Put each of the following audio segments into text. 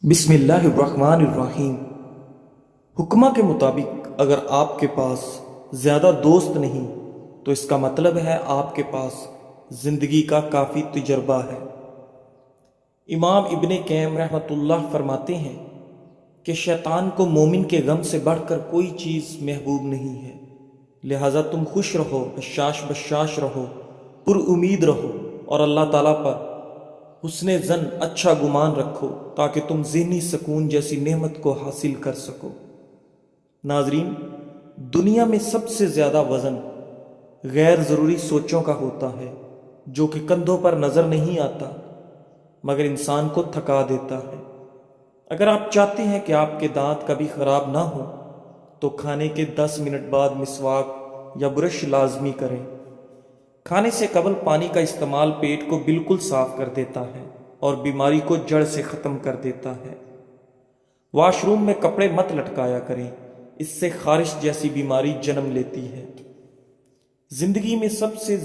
بسم اللہ الرحمن الرحیم۔ حکمہ کے مطابق اگر آپ کے پاس زیادہ دوست نہیں تو اس کا مطلب ہے آپ کے پاس زندگی کا کافی تجربہ ہے۔ امام ابن قیم رحمۃ اللہ فرماتے ہیں کہ شیطان کو مومن کے غم سے بڑھ کر کوئی چیز محبوب نہیں ہے، لہٰذا تم خوش رہو، بشاش بشاش رہو، پر امید رہو اور اللہ تعالیٰ پر حسن زن اچھا گمان رکھو تاکہ تم ذہنی سکون جیسی نعمت کو حاصل کر سکو۔ ناظرین، دنیا میں سب سے زیادہ وزن غیر ضروری سوچوں کا ہوتا ہے جو کہ کندھوں پر نظر نہیں آتا مگر انسان کو تھکا دیتا ہے۔ اگر آپ چاہتے ہیں کہ آپ کے دانت کبھی خراب نہ ہو تو کھانے کے 10 منٹ بعد مسواک یا برش لازمی کریں۔ کھانے سے قبل پانی کا استعمال پیٹ کو بالکل صاف کر دیتا ہے اور بیماری کو جڑ سے ختم کر دیتا ہے۔ واش روم میں کپڑے مت لٹکایا کریں، اس سے خارش جیسی بیماری جنم لیتی ہے۔ زندگی میں سب سے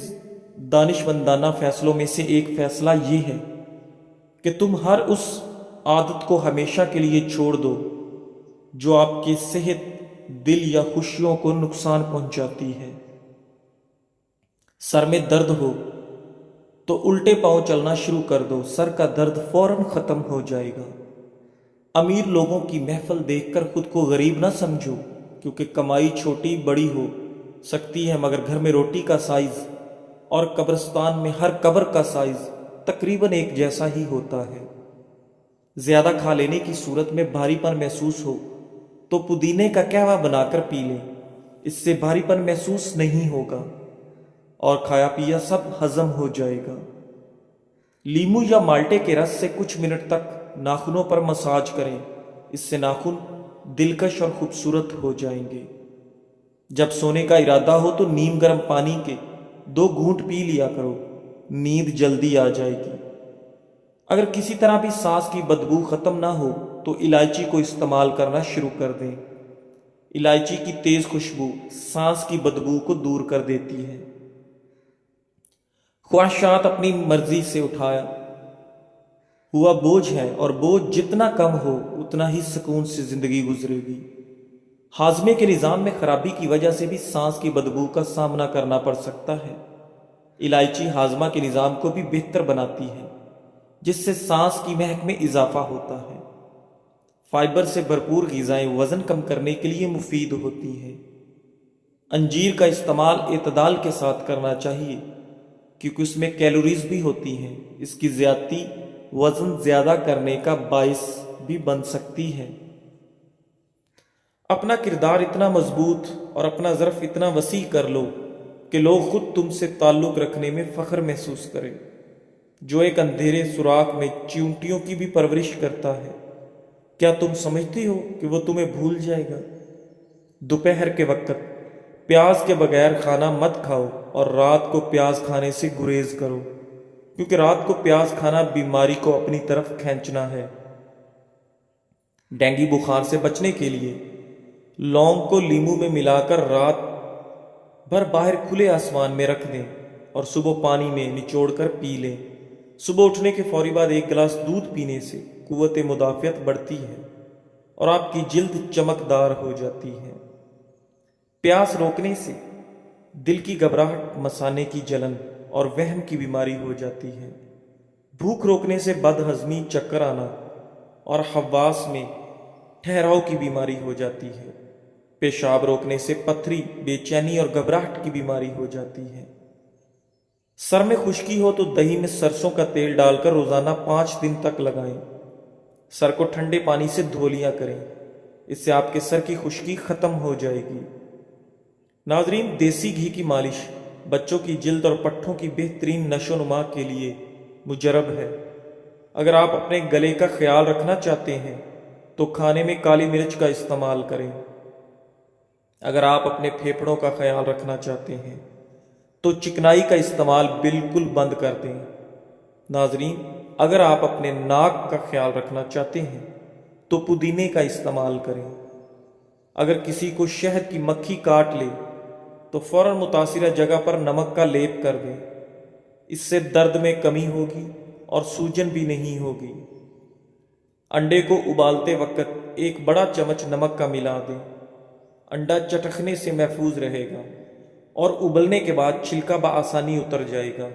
دانشمندانہ فیصلوں میں سے ایک فیصلہ یہ ہے کہ تم ہر اس عادت کو ہمیشہ کے لیے چھوڑ دو جو آپ کی صحت، دل یا خوشیوں کو نقصان پہنچاتی ہے۔ سر میں درد ہو تو الٹے پاؤں چلنا شروع کر دو، سر کا درد فوراً ختم ہو جائے گا۔ امیر لوگوں کی محفل دیکھ کر خود کو غریب نہ سمجھو، کیونکہ کمائی چھوٹی بڑی ہو سکتی ہے مگر گھر میں روٹی کا سائز اور قبرستان میں ہر قبر کا سائز تقریباً ایک جیسا ہی ہوتا ہے۔ زیادہ کھا لینے کی صورت میں بھاری پن محسوس ہو تو پودینے کا قہوہ بنا کر پی لیں، اس سے بھاری پن محسوس نہیں ہوگا اور کھایا پیا سب ہضم ہو جائے گا۔ لیمو یا مالٹے کے رس سے کچھ منٹ تک ناخنوں پر مساج کریں، اس سے ناخن دلکش اور خوبصورت ہو جائیں گے۔ جب سونے کا ارادہ ہو تو نیم گرم پانی کے 2 گھونٹ پی لیا کرو، نیند جلدی آ جائے گی۔ اگر کسی طرح بھی سانس کی بدبو ختم نہ ہو تو الائچی کو استعمال کرنا شروع کر دیں۔ الائچی کی تیز خوشبو سانس کی بدبو کو دور کر دیتی ہے۔ خواہشات اپنی مرضی سے اٹھایا ہوا بوجھ ہے اور بوجھ جتنا کم ہو اتنا ہی سکون سے زندگی گزرے گی۔ ہاضمے کے نظام میں خرابی کی وجہ سے بھی سانس کی بدبو کا سامنا کرنا پڑ سکتا ہے۔ الائچی ہاضمہ کے نظام کو بھی بہتر بناتی ہے جس سے سانس کی مہک میں اضافہ ہوتا ہے۔ فائبر سے بھرپور غذائیں وزن کم کرنے کے لیے مفید ہوتی ہیں۔ انجیر کا استعمال اعتدال کے ساتھ کرنا چاہیے کیونکہ اس میں کیلوریز بھی ہوتی ہیں، اس کی زیادتی وزن زیادہ کرنے کا باعث بھی بن سکتی ہے۔ اپنا کردار اتنا مضبوط اور اپنا ظرف اتنا وسیع کر لو کہ لوگ خود تم سے تعلق رکھنے میں فخر محسوس کریں۔ جو ایک اندھیرے سوراخ میں چیونٹیوں کی بھی پرورش کرتا ہے، کیا تم سمجھتے ہو کہ وہ تمہیں بھول جائے گا؟ دوپہر کے وقت پیاز کے بغیر کھانا مت کھاؤ اور رات کو پیاز کھانے سے گریز کرو، کیونکہ رات کو پیاز کھانا بیماری کو اپنی طرف کھینچنا ہے۔ ڈینگی بخار سے بچنے کے لیے لونگ کو لیمو میں ملا کر رات بھر باہر کھلے آسمان میں رکھ دیں اور صبح پانی میں نچوڑ کر پی لیں۔ صبح اٹھنے کے فوری بعد 1 گلاس دودھ پینے سے قوت مدافعت بڑھتی ہے اور آپ کی جلد چمکدار ہو جاتی ہے۔ پیاس روکنے سے دل کی گھبراہٹ، مثانے کی جلن اور وہم کی بیماری ہو جاتی ہے۔ بھوک روکنے سے بد ہضمی، چکر آنا اور حواس میں ٹھہراؤ کی بیماری ہو جاتی ہے۔ پیشاب روکنے سے پتھری، بے چینی اور گھبراہٹ کی بیماری ہو جاتی ہے۔ سر میں خشکی ہو تو دہی میں سرسوں کا تیل ڈال کر روزانہ 5 دن تک لگائیں۔ سر کو ٹھنڈے پانی سے دھو لیا کریں، اس سے آپ کے سر کی خشکی ختم ہو جائے گی۔ ناظرین، دیسی گھی کی مالش بچوں کی جلد اور پٹھوں کی بہترین نشو و نما کے لیے مجرب ہے۔ اگر آپ اپنے گلے کا خیال رکھنا چاہتے ہیں تو کھانے میں کالی مرچ کا استعمال کریں۔ اگر آپ اپنے پھیپھڑوں کا خیال رکھنا چاہتے ہیں تو چکنائی کا استعمال بالکل بند کر دیں۔ ناظرین، اگر آپ اپنے ناک کا خیال رکھنا چاہتے ہیں تو پودینے کا استعمال کریں۔ اگر کسی کو شہد کی مکھی کاٹ لے تو فوراً متاثرہ جگہ پر نمک کا لیپ کر دیں، اس سے درد میں کمی ہوگی اور سوجن بھی نہیں ہوگی۔ انڈے کو ابالتے وقت ایک بڑا چمچ نمک کا ملا دیں۔ انڈا چٹکنے سے محفوظ رہے گا اور ابلنے کے بعد چھلکا بآسانی اتر جائے گا۔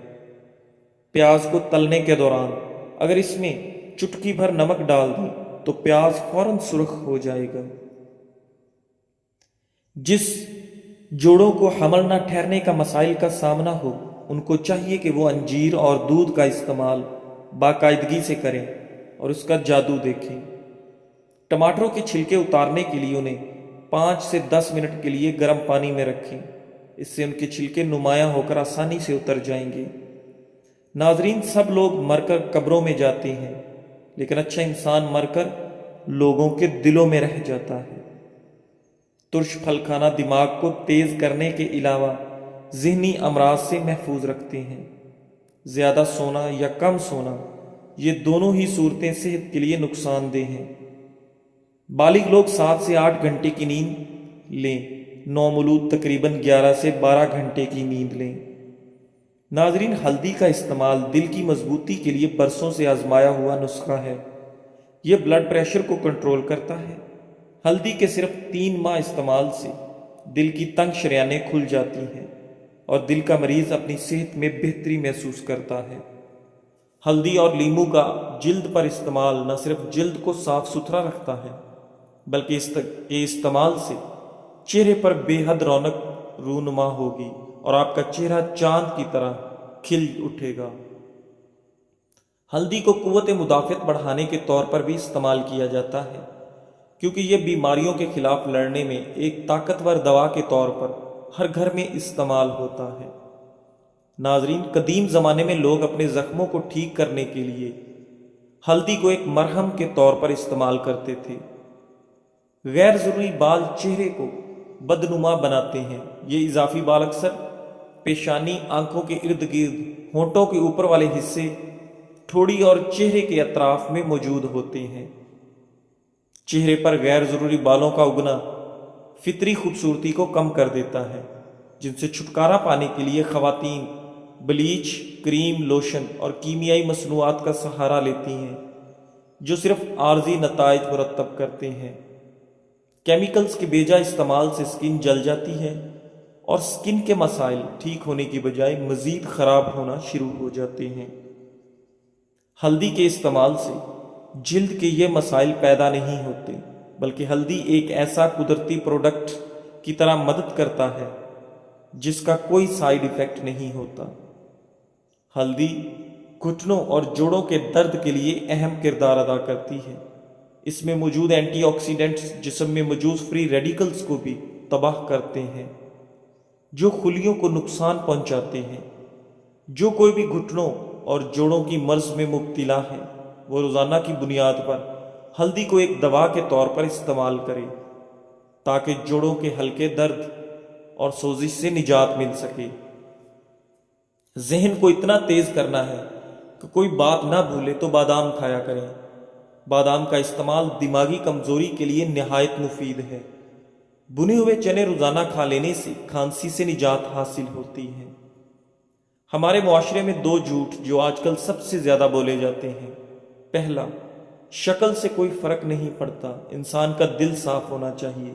پیاز کو تلنے کے دوران اگر اس میں چٹکی بھر نمک ڈال دیں تو پیاز فوراً سرخ ہو جائے گا۔ جس جوڑوں کو حمل نہ ٹھہرنے کا مسائل کا سامنا ہو ان کو چاہیے کہ وہ انجیر اور دودھ کا استعمال باقاعدگی سے کریں اور اس کا جادو دیکھیں۔ ٹماٹروں کے چھلکے اتارنے کے لیے انہیں 5 سے 10 منٹ کے لیے گرم پانی میں رکھیں، اس سے ان کے چھلکے نمایاں ہو کر آسانی سے اتر جائیں گے۔ ناظرین، سب لوگ مر کر قبروں میں جاتے ہیں لیکن اچھا انسان مر کر لوگوں کے دلوں میں رہ جاتا ہے۔ ترش پھل کھانا دماغ کو تیز کرنے کے علاوہ ذہنی امراض سے محفوظ رکھتے ہیں۔ زیادہ سونا یا کم سونا، یہ دونوں ہی صورتیں صحت کے لیے نقصان دہ ہیں۔ بالغ لوگ 7 سے 8 گھنٹے کی نیند لیں، نومولود تقریباً 11 سے 12 گھنٹے کی نیند لیں۔ ناظرین، ہلدی کا استعمال دل کی مضبوطی کے لیے برسوں سے آزمایا ہوا نسخہ ہے۔ یہ بلڈ پریشر کو کنٹرول کرتا ہے۔ ہلدی کے صرف 3 ماہ استعمال سے دل کی تنگ شریانیں کھل جاتی ہیں اور دل کا مریض اپنی صحت میں بہتری محسوس کرتا ہے۔ ہلدی اور لیمو کا جلد پر استعمال نہ صرف جلد کو صاف ستھرا رکھتا ہے بلکہ اس کے استعمال سے چہرے پر بے حد رونق رونما ہوگی اور آپ کا چہرہ چاند کی طرح کھل اٹھے گا۔ ہلدی کو قوت مدافعت بڑھانے کے طور پر بھی استعمال کیا جاتا ہے کیونکہ یہ بیماریوں کے خلاف لڑنے میں ایک طاقتور دوا کے طور پر ہر گھر میں استعمال ہوتا ہے۔ ناظرین، قدیم زمانے میں لوگ اپنے زخموں کو ٹھیک کرنے کے لیے ہلدی کو ایک مرہم کے طور پر استعمال کرتے تھے۔ غیر ضروری بال چہرے کو بدنما بناتے ہیں۔ یہ اضافی بال اکثر پیشانی، آنکھوں کے ارد گرد، ہونٹوں کے اوپر والے حصے، ٹھوڑی اور چہرے کے اطراف میں موجود ہوتے ہیں۔ چہرے پر غیر ضروری بالوں کا اگنا فطری خوبصورتی کو کم کر دیتا ہے، جن سے چھٹکارا پانے کے لیے خواتین بلیچ، کریم، لوشن اور کیمیائی مصنوعات کا سہارا لیتی ہیں جو صرف عارضی نتائج مرتب کرتے ہیں۔ کیمیکلز کے بیجا استعمال سے سکن جل جاتی ہے اور سکن کے مسائل ٹھیک ہونے کی بجائے مزید خراب ہونا شروع ہو جاتے ہیں۔ ہلدی کے استعمال سے جلد کے یہ مسائل پیدا نہیں ہوتے بلکہ ہلدی ایک ایسا قدرتی پروڈکٹ کی طرح مدد کرتا ہے جس کا کوئی سائیڈ ایفیکٹ نہیں ہوتا۔ ہلدی گھٹنوں اور جوڑوں کے درد کے لیے اہم کردار ادا کرتی ہے۔ اس میں موجود اینٹی آکسیڈنٹس جسم میں موجود فری ریڈیکلز کو بھی تباہ کرتے ہیں جو خلیوں کو نقصان پہنچاتے ہیں۔ جو کوئی بھی گھٹنوں اور جوڑوں کی مرض میں مبتلا ہے وہ روزانہ کی بنیاد پر ہلدی کو ایک دوا کے طور پر استعمال کرے تاکہ جوڑوں کے ہلکے درد اور سوزش سے نجات مل سکے۔ ذہن کو اتنا تیز کرنا ہے کہ کوئی بات نہ بھولے تو بادام کھایا کریں۔ بادام کا استعمال دماغی کمزوری کے لیے نہایت مفید ہے۔ بنے ہوئے چنے روزانہ کھا لینے سے کھانسی سے نجات حاصل ہوتی ہے۔ ہمارے معاشرے میں 2 جھوٹ جو آج کل سب سے زیادہ بولے جاتے ہیں۔ پہلا، شکل سے کوئی فرق نہیں پڑتا، انسان کا دل صاف ہونا چاہیے،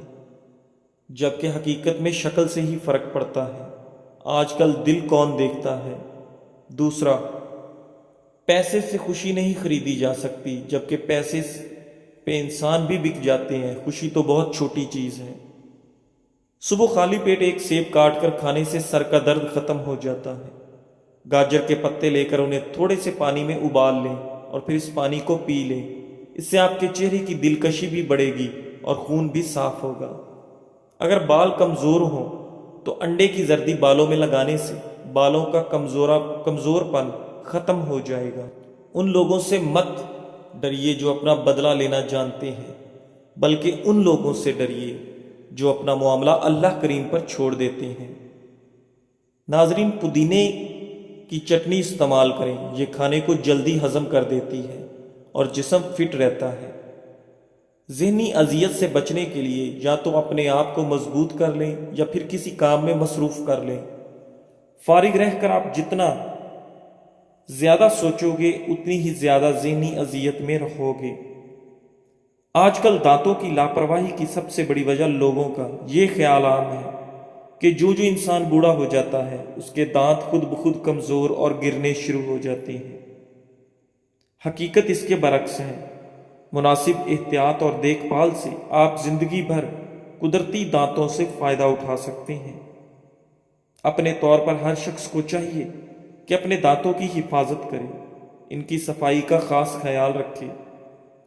جبکہ حقیقت میں شکل سے ہی فرق پڑتا ہے۔ آج کل دل کون دیکھتا ہے۔ دوسرا، پیسے سے خوشی نہیں خریدی جا سکتی، جبکہ پیسے پہ انسان بھی بک جاتے ہیں۔ خوشی تو بہت چھوٹی چیز ہے۔ صبح خالی پیٹ ایک سیب کاٹ کر کھانے سے سر کا درد ختم ہو جاتا ہے۔ گاجر کے پتے لے کر انہیں تھوڑے سے پانی میں ابال لیں اور پھر اس پانی کو پی لیں۔ اس سے آپ کے چہرے کی دلکشی بھی بڑھے گی اور خون بھی صاف ہوگا۔ اگر بال کمزور ہوں تو انڈے کی زردی بالوں میں لگانے سے بالوں کا کمزور پن ختم ہو جائے گا۔ ان لوگوں سے مت ڈریے جو اپنا بدلہ لینا جانتے ہیں، بلکہ ان لوگوں سے ڈریے جو اپنا معاملہ اللہ کریم پر چھوڑ دیتے ہیں۔ ناظرین، پودینے کی چٹنی استعمال کریں، یہ کھانے کو جلدی ہضم کر دیتی ہے اور جسم فٹ رہتا ہے۔ ذہنی اذیت سے بچنے کے لیے یا تو اپنے آپ کو مضبوط کر لیں یا پھر کسی کام میں مصروف کر لیں۔ فارغ رہ کر آپ جتنا زیادہ سوچو گے اتنی ہی زیادہ ذہنی اذیت میں رہو گے۔ آج کل دانتوں کی لاپرواہی کی سب سے بڑی وجہ لوگوں کا یہ خیال عام ہے کہ جو انسان بوڑھا ہو جاتا ہے اس کے دانت خود بخود کمزور اور گرنے شروع ہو جاتے ہیں۔ حقیقت اس کے برعکس ہے۔ مناسب احتیاط اور دیکھ بھال سے آپ زندگی بھر قدرتی دانتوں سے فائدہ اٹھا سکتے ہیں۔ اپنے طور پر ہر شخص کو چاہیے کہ اپنے دانتوں کی حفاظت کرے، ان کی صفائی کا خاص خیال رکھے،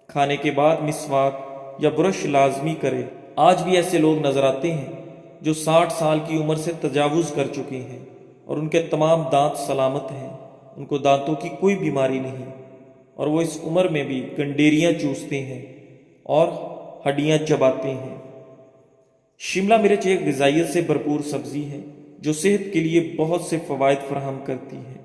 کھانے کے بعد مسواک یا برش لازمی کرے۔ آج بھی ایسے لوگ نظر آتے ہیں جو 60 سال کی عمر سے تجاوز کر چکے ہیں اور ان کے تمام دانت سلامت ہیں، ان کو دانتوں کی کوئی بیماری نہیں، اور وہ اس عمر میں بھی گنڈیریاں چوستے ہیں اور ہڈیاں چباتے ہیں۔ شملہ مرچ ایک غذائیت سے بھرپور سبزی ہے جو صحت کے لیے بہت سے فوائد فراہم کرتی ہے۔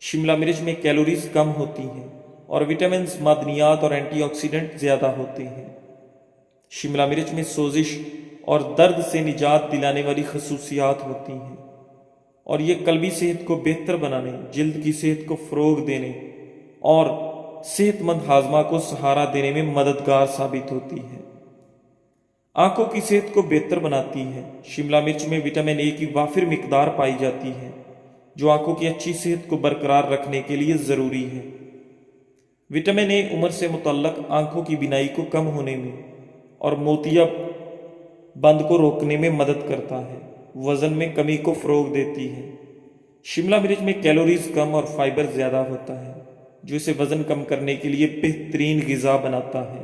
شملہ مرچ میں کیلوریز کم ہوتی ہیں اور وٹامنز، معدنیات اور اینٹی آکسیڈنٹ زیادہ ہوتے ہیں۔ شملہ مرچ میں سوزش اور درد سے نجات دلانے والی خصوصیات ہوتی ہیں، اور یہ قلبی صحت کو بہتر بنانے، جلد کی صحت کو فروغ دینے اور صحت مند ہاضمہ کو سہارا دینے میں مددگار ثابت ہوتی ہے۔ آنکھوں کی صحت کو بہتر بناتی ہے۔ شملہ مرچ میں وٹامن اے کی وافر مقدار پائی جاتی ہے جو آنکھوں کی اچھی صحت کو برقرار رکھنے کے لیے ضروری ہے۔ وٹامن اے عمر سے متعلق آنکھوں کی بینائی کو کم ہونے میں اور موتیا بند کو روکنے میں مدد کرتا ہے، وزن میں کمی کو فروغ دیتی ہے۔ شملہ مرچ میں کیلوریز کم اور فائبر زیادہ ہوتا ہے جو اسے وزن کم کرنے کے لیے بہترین غذا بناتا ہے۔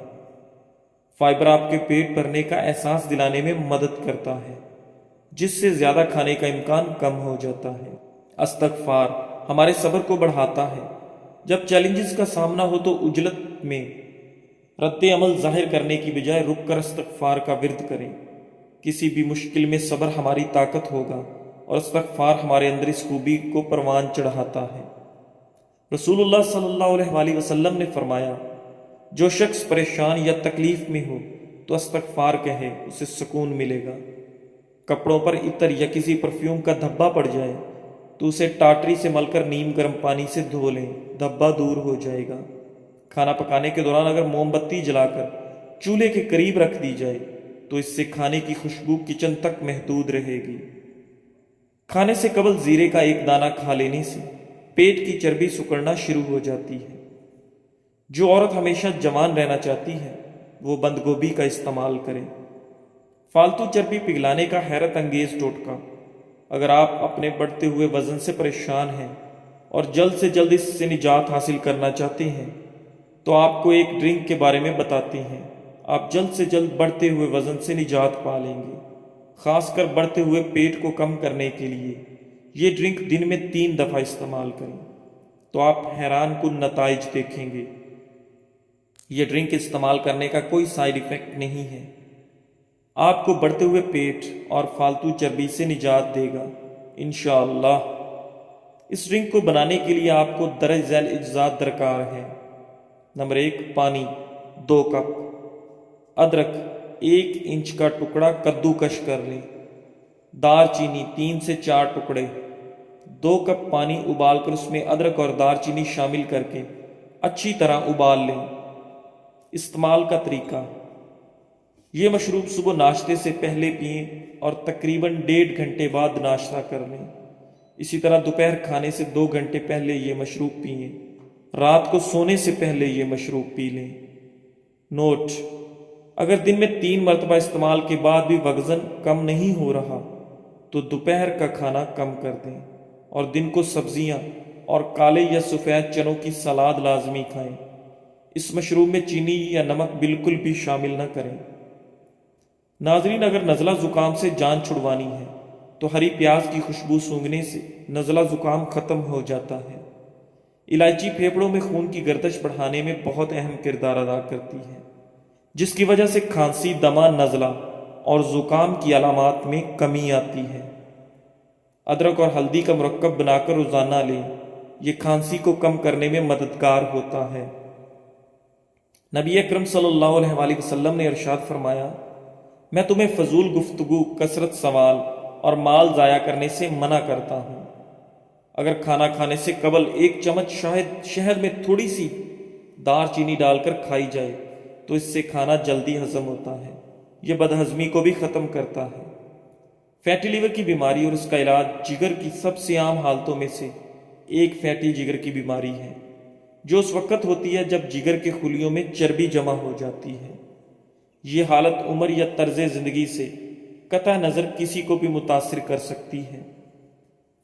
فائبر آپ کے پیٹ بھرنے کا احساس دلانے میں مدد کرتا ہے، جس سے زیادہ کھانے کا امکان کم ہو جاتا ہے۔ استغفار ہمارے صبر کو بڑھاتا ہے۔ جب چیلنجز کا سامنا ہو تو عجلت میں رد عمل ظاہر کرنے کی بجائے رک کر استغفار کا ورد کریں۔ کسی بھی مشکل میں صبر ہماری طاقت ہوگا اور استغفار ہمارے اندر اس خوبی کو پروان چڑھاتا ہے۔ رسول اللہ صلی اللہ علیہ وآلہ وسلم نے فرمایا، جو شخص پریشان یا تکلیف میں ہو تو استغفار کہے، اسے سکون ملے گا۔ کپڑوں پر عطر یا کسی پرفیوم کا دھبا پڑ جائے تو اسے ٹاٹری سے مل کر نیم گرم پانی سے دھو لیں، دھبا دور ہو جائے گا۔ کھانا پکانے کے دوران اگر موم بتی جلا کر چولہے کے قریب رکھ دی جائے تو اس سے کھانے کی خوشبو کچن تک محدود رہے گی۔ کھانے سے قبل زیرے کا ایک دانہ کھا لینے سے پیٹ کی چربی سکڑنا شروع ہو جاتی ہے۔ جو عورت ہمیشہ جوان رہنا چاہتی ہے وہ بند گوبھی کا استعمال کرے۔ فالتو چربی پگھلانے کا حیرت انگیز ٹوٹکا۔ اگر آپ اپنے بڑھتے ہوئے وزن سے پریشان ہیں اور جلد سے جلد اس سے نجات حاصل کرنا چاہتے ہیں تو آپ کو ایک ڈرنک کے بارے میں بتاتے ہیں۔ آپ جلد سے جلد بڑھتے ہوئے وزن سے نجات پا لیں گے، خاص کر بڑھتے ہوئے پیٹ کو کم کرنے کے لیے۔ یہ ڈرنک دن میں 3 دفعہ استعمال کریں تو آپ حیران کن نتائج دیکھیں گے۔ یہ ڈرنک استعمال کرنے کا کوئی سائیڈ ایفیکٹ نہیں ہے، آپ کو بڑھتے ہوئے پیٹ اور فالتو چربی سے نجات دے گا انشاءاللہ۔ اس ڈرنک کو بنانے کے لیے آپ کو درج ذیل اجزاء درکار ہیں۔ نمبر 1، پانی 2 کپ، ادرک 1 انچ کا ٹکڑا کدو کش کر لیں، دار چینی 3 سے 4 ٹکڑے۔ 2 کپ پانی ابال کر اس میں ادرک اور دار چینی شامل کر کے اچھی طرح ابال لیں۔ استعمال کا طریقہ: یہ مشروب صبح ناشتے سے پہلے پئیں اور تقریباً 1.5 گھنٹے بعد ناشتہ کر لیں۔ اسی طرح دوپہر کھانے سے 2 گھنٹے پہلے یہ مشروب پئیں۔ رات کو سونے سے پہلے یہ مشروب پی لیں۔ نوٹ: اگر دن میں 3 مرتبہ استعمال کے بعد بھی وزن کم نہیں ہو رہا تو دوپہر کا کھانا کم کر دیں اور دن کو سبزیاں اور کالے یا سفید چنوں کی سلاد لازمی کھائیں۔ اس مشروب میں چینی یا نمک بالکل بھی شامل نہ کریں۔ ناظرین، اگر نزلہ زکام سے جان چھڑوانی ہے تو ہری پیاز کی خوشبو سونگھنے سے نزلہ زکام ختم ہو جاتا ہے۔ الائچی پھیپھڑوں میں خون کی گردش بڑھانے میں بہت اہم کردار ادا کرتی ہے، جس کی وجہ سے کھانسی، دمہ، نزلہ اور زکام کی علامات میں کمی آتی ہے۔ ادرک اور ہلدی کا مرکب بنا کر روزانہ لیں، یہ کھانسی کو کم کرنے میں مددگار ہوتا ہے۔ نبی اکرم صلی اللہ علیہ وآلہ وسلم نے ارشاد فرمایا، میں تمہیں فضول گفتگو، کثرت سوال اور مال ضائع کرنے سے منع کرتا ہوں۔ اگر کھانا کھانے سے قبل 1 چمچ شہد میں تھوڑی سی دار چینی ڈال کر کھائی جائے تو اس سے کھانا جلدی ہضم ہوتا ہے۔ یہ بدہضمی کو بھی ختم کرتا ہے۔ فیٹی لیور کی بیماری اور اس کا علاج جگر کی سب سے عام حالتوں میں سے ایک فیٹی جگر کی بیماری ہے، جو اس وقت ہوتی ہے جب جگر کے خلیوں میں چربی جمع ہو جاتی ہے۔ یہ حالت عمر یا طرز زندگی سے قطع نظر کسی کو بھی متاثر کر سکتی ہے۔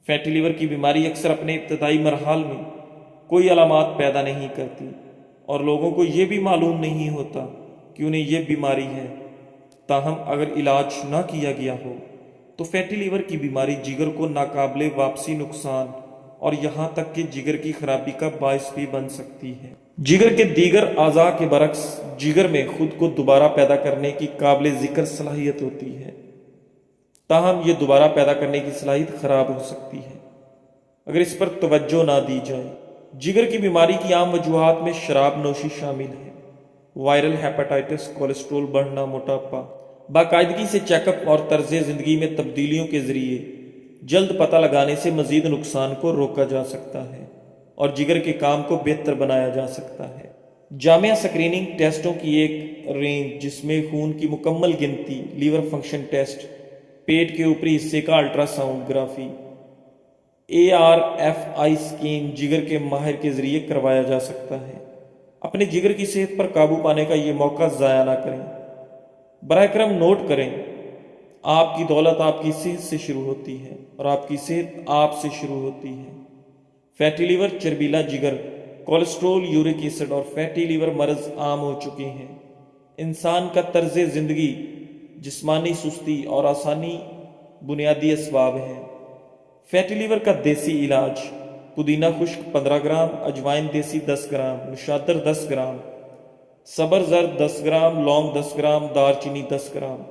فیٹی لیور کی بیماری اکثر اپنے ابتدائی مراحل میں کوئی علامات پیدا نہیں کرتی اور لوگوں کو یہ بھی معلوم نہیں ہوتا کہ انہیں یہ بیماری ہے۔ تاہم اگر علاج نہ کیا گیا ہو تو فیٹی لیور کی بیماری جگر کو ناقابل واپسی نقصان اور یہاں تک کہ جگر کی خرابی کا باعث بھی بن سکتی ہے۔ جگر کے دیگر اعضاء کے برعکس جگر میں خود کو دوبارہ پیدا کرنے کی قابل ذکر صلاحیت ہوتی ہے، تاہم یہ دوبارہ پیدا کرنے کی صلاحیت خراب ہو سکتی ہے اگر اس پر توجہ نہ دی جائے۔ جگر کی بیماری کی عام وجوہات میں شراب نوشی شامل ہے، وائرل ہیپاٹائٹس، کولیسٹرول بڑھنا، موٹاپا۔ باقاعدگی سے چیک اپ اور طرز زندگی میں تبدیلیوں کے ذریعے جلد پتہ لگانے سے مزید نقصان کو روکا جا سکتا ہے اور جگر کے کام کو بہتر بنایا جا سکتا ہے۔ جامع اسکریننگ ٹیسٹوں کی ایک رینج جس میں خون کی مکمل گنتی، لیور فنکشن ٹیسٹ، پیٹ کے اوپری حصے کا الٹرا سونوگرافی، ARFI اسکین جگر کے ماہر کے ذریعے کروایا جا سکتا ہے۔ اپنے جگر کی صحت پر قابو پانے کا یہ موقع ضائع نہ کریں۔ براہ کرم نوٹ کریں، آپ کی دولت آپ کی صحت سے شروع ہوتی ہے اور آپ کی صحت آپ سے شروع ہوتی ہے۔ فیٹی لیور، چربیلا جگر، کولیسٹرول، یورک ایسڈ اور فیٹی لیور مرض عام ہو چکے ہیں۔ انسان کا طرز زندگی، جسمانی سستی اور آسانی بنیادی اسباب ہیں۔ فیٹی لیور کا دیسی علاج: پودینہ خشک 15 گرام، اجوائن دیسی 10 گرام، نشادر 10 گرام، سبر زرد 10 گرام، لونگ 10 گرام، دار چینی 10 گرام۔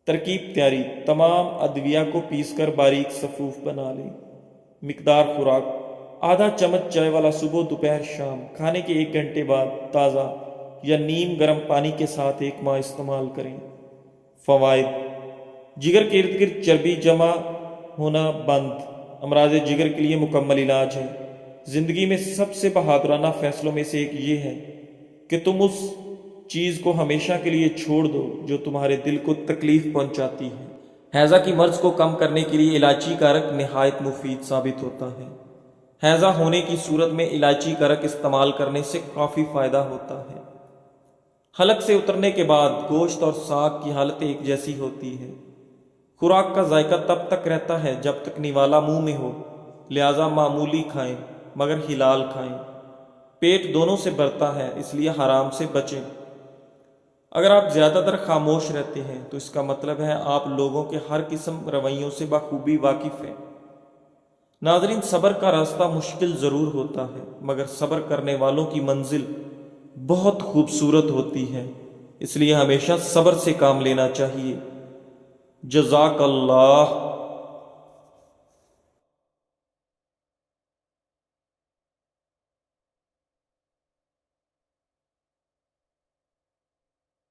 ترکیب تیاری: تمام ادویہ کو پیس کر باریک صفوف بنا لیں۔ مقدار خوراک: آدھا چمچ چائے والا صبح، دوپہر، شام۔ کھانے کے 1 گھنٹے بعد تازہ یا نیم گرم پانی کے ساتھ 1 ماہ استعمال کریں۔ فوائد: جگر کے ارد گرد چربی جمع ہونا بند، امراض جگر کے لیے مکمل علاج ہے۔ زندگی میں سب سے بہادرانہ فیصلوں میں سے ایک یہ ہے کہ تم اس چیز کو ہمیشہ کے لیے چھوڑ دو جو تمہارے دل کو تکلیف پہنچاتی ہے۔ ہیضہ کی مرض کو کم کرنے کے لیے الائچی کا رق نہایت مفید ثابت ہوتا ہے۔ ہیضہ ہونے کی صورت میں الائچی کا رق استعمال کرنے سے کافی فائدہ ہوتا ہے۔ حلق سے اترنے کے بعد گوشت اور ساگ کی حالت ایک جیسی ہوتی ہے۔ خوراک کا ذائقہ تب تک رہتا ہے جب تک نوالا منہ میں ہو، لہذا معمولی کھائیں مگر حلال کھائیں۔ پیٹ دونوں سے بھرتا ہے، اس لیے حرام سے بچیں۔ اگر آپ زیادہ تر خاموش رہتے ہیں تو اس کا مطلب ہے آپ لوگوں کے ہر قسم رویوں سے بخوبی واقف ہیں۔ ناظرین، صبر کا راستہ مشکل ضرور ہوتا ہے مگر صبر کرنے والوں کی منزل بہت خوبصورت ہوتی ہے، اس لیے ہمیشہ صبر سے کام لینا چاہیے۔ جزاک اللہ۔